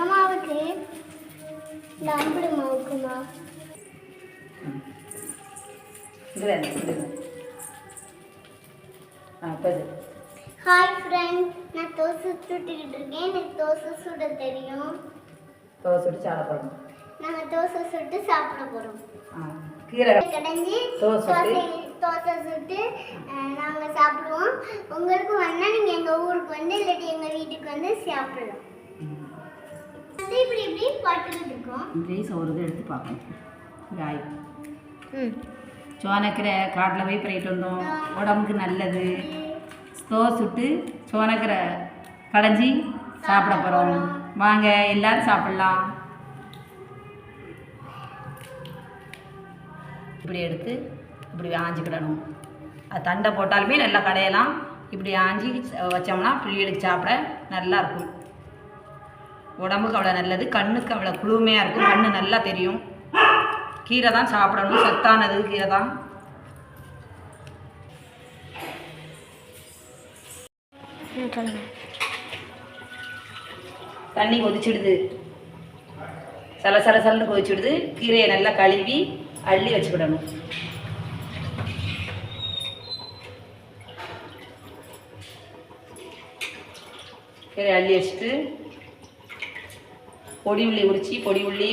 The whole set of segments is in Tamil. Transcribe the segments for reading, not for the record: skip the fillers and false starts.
மாவுக்கு நம்புடு மாவுக்குமா ஹாய் ஃப்ரெண்ட், நான் தோசை சுட்டுக்கிட்டு இருக்கேன். எனக்கு தோசை சுட தெரியும். தோசை சுட்டு சாப்பிட போகிறோம். நாங்கள் தோசை சுட்டு சாப்பிட போகிறோம். கீரை கடைஞ்சி தோசை சுட்டு நாங்கள் சாப்பிடுவோம். உங்களுக்கு வேணா நீங்கள் எங்கள் ஊருக்கு வந்து இல்லாட்டி எங்கள் வீட்டுக்கு வந்து சாப்பிடலாம். இப்படி இப்படி பட்டுக்கிட்டு இருக்கோம். இப்படி சோறு எடுத்து பார்ப்போம். காய் சோனக்கீரை காட்டில் போய் பறிட்டு வந்தோம். உடம்புக்கு நல்லது. தோசை சுட்டு சோனக்கீரை கடைஞ்சி சாப்பிட போகிறோம். வாங்க எல்லாரும் சாப்பிட்லாம். இப்படி எடுத்து இப்படி ஆஞ்சிக்கிடணும். அது தண்டை போட்டாலுமே நல்லா கடையலாம். இப்படி ஆஞ்சி வச்சோம்னா பிள்ளைகளுக்கு சாப்பிட நல்லாயிருக்கும். உடம்புக்கு அவ்வளோ நல்லது. கண்ணுக்கு அவ்வளோ குளுமையாக இருக்கும். கண்ணு நல்லா தெரியும். கீரை தான் சாப்பிடணும். சத்தானது கீரை தான். தண்ணி கொதிச்சிடுது. சலன்னு கொதிச்சிடுது. கீரையை நல்லா கழுவி அள்ளி வச்சுக்கிடணும். கீரை அள்ளி வச்சுட்டு பொடி உள்ளி உரிச்சி, பொடி உள்ளி,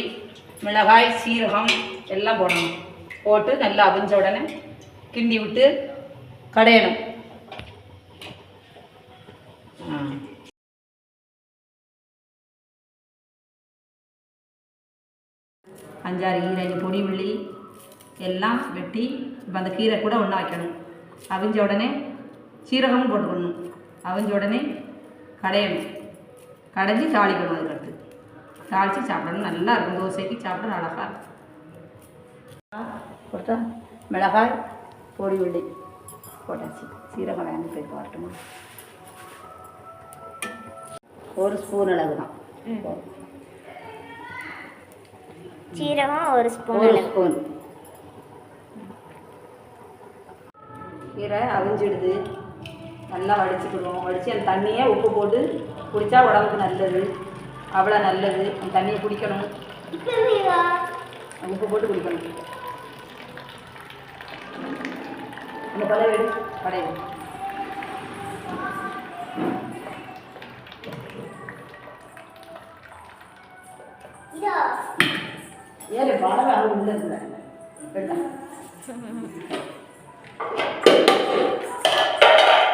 மிளகாய், சீரகம் எல்லாம் போடணும். போட்டு நல்லா அவிஞ்ச உடனே கிண்டி விட்டு கடையணும். அஞ்சாறு கீரை, பொடி உள்ளி எல்லாம் வெட்டி இப்போ அந்த கீரை கூட ஒன்றா வைக்கணும். அவிஞ்ச உடனே சீரகமும் போட்டுக்கணும். அவிஞ்ச உடனே கடையணும். கடைஞ்சி தாளிக்கணும். அதுக்கடுத்து தாளித்து சாப்பிடணும். நல்லா இருக்கும். தோசைக்கு சாப்பிட அழகாக இருக்கும். கொடுத்தா மிளகாய், பொடி உள்ளி போட்டாச்சு. சீரகம் வேண்டி போய் வரட்டுமா? ஒரு ஸ்பூன் அளவு தான் சீரகம். ஒரு ஸ்பூன். கீரை அவிஞ்சிடுது. நல்லா வடிச்சுக்கிடுவோம். வடித்து அந்த தண்ணியை உப்பு போட்டு குடித்தா உடம்புக்கு நல்லது. அவ்வளோ நல்லது. அந்த தண்ணியை குடிக்கணும். உப்பு போட்டு குடிக்கணும். அந்த பழைய பழைய ஏழு பழவை அவங்க உள்ள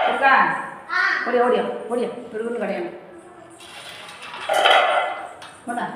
இருக்கா ஓடியா ஓடியா ஓடியா பெருகுன்னு கிடையாது. போடா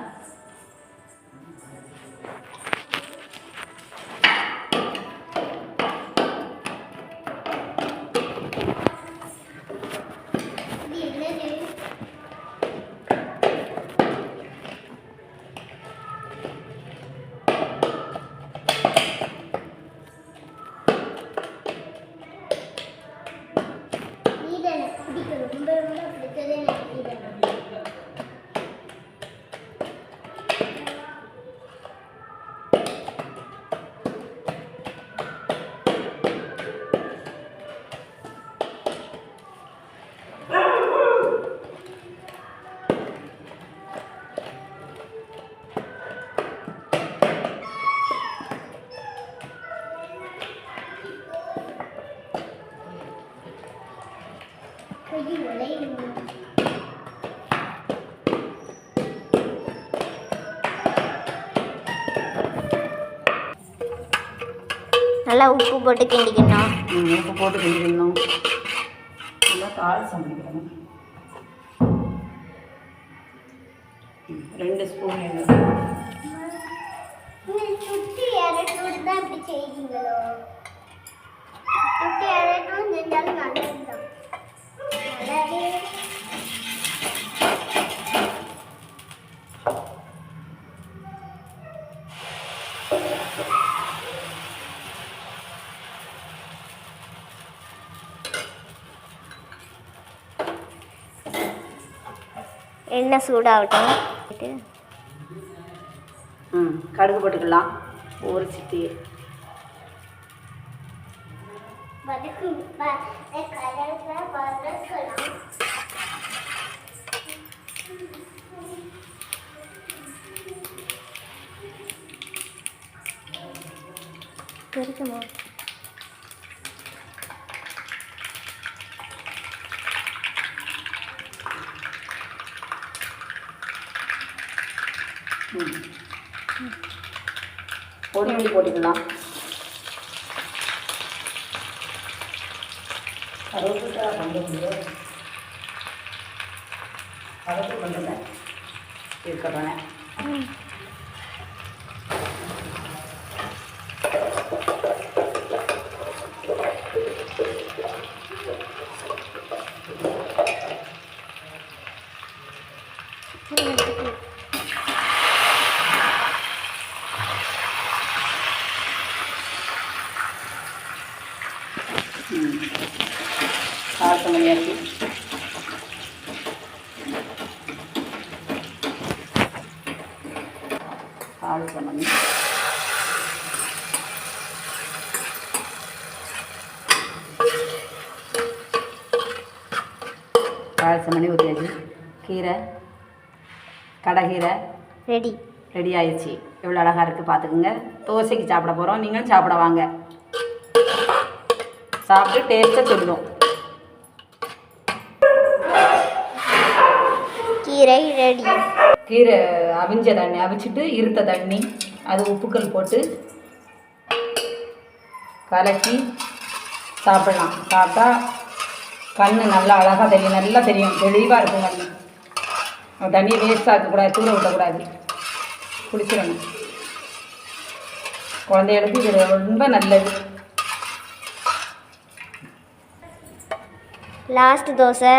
நல்லா உப்பு போட்டு கிண்டிக்கணும். உப்பு போட்டு கிண்டிக்கணும். நல்லா தாள் சமைக்கணும். 2 ஸ்பூன் எண்ணெய். சுற்றி இறக்கணும் தான் இப்படி செய்வீங்களோ? சுற்றி இறக்கணும் செஞ்சாலும் நல்லது தான். எண்ணெய் சூடாகட்டும். கடுகு போட்டுக்கலாம். ஒரு சிட்டி இருக்குமா? பொடி உள்ளி போட்டுக்கலாம். கருவேப்பிலை கொஞ்சம் கருவேப்பிலை கொஞ்சம் இருக்கிறேன். காரத்து மணியாச்சு. காரத்து மணி ஊற்றியாச்சு. கீரை கடைக்கீரை ரெடி ஆயிடுச்சு. எவ்வளோ அழகாக இருக்குது பார்த்துக்குங்க. தோசைக்கு சாப்பிட போகிறோம். நீங்களும் சாப்பிட வாங்க. சாப்பிட்டு டேஸ்ட்டாக சொல்லுவோம். கீரை ரெடி. கீரை அவிஞ்ச தண்ணி அவிச்சிட்டு இருத்த தண்ணி அது உப்புக்கல் போட்டு கலக்கி சாப்பிடலாம். சாப்பிட்டா கண் நல்லா அழகாக தெரியும். நல்லா தெரியும். தெளிவாக இருக்கும் கண். தண்ணியை வேஸ்ட்டாக இருக்கக்கூடாது. தூர விடக்கூடாது. குடிச்சிடணும். குழந்தைகளுக்கு இது ரொம்ப நல்லது. லாஸ்ட் தோசை.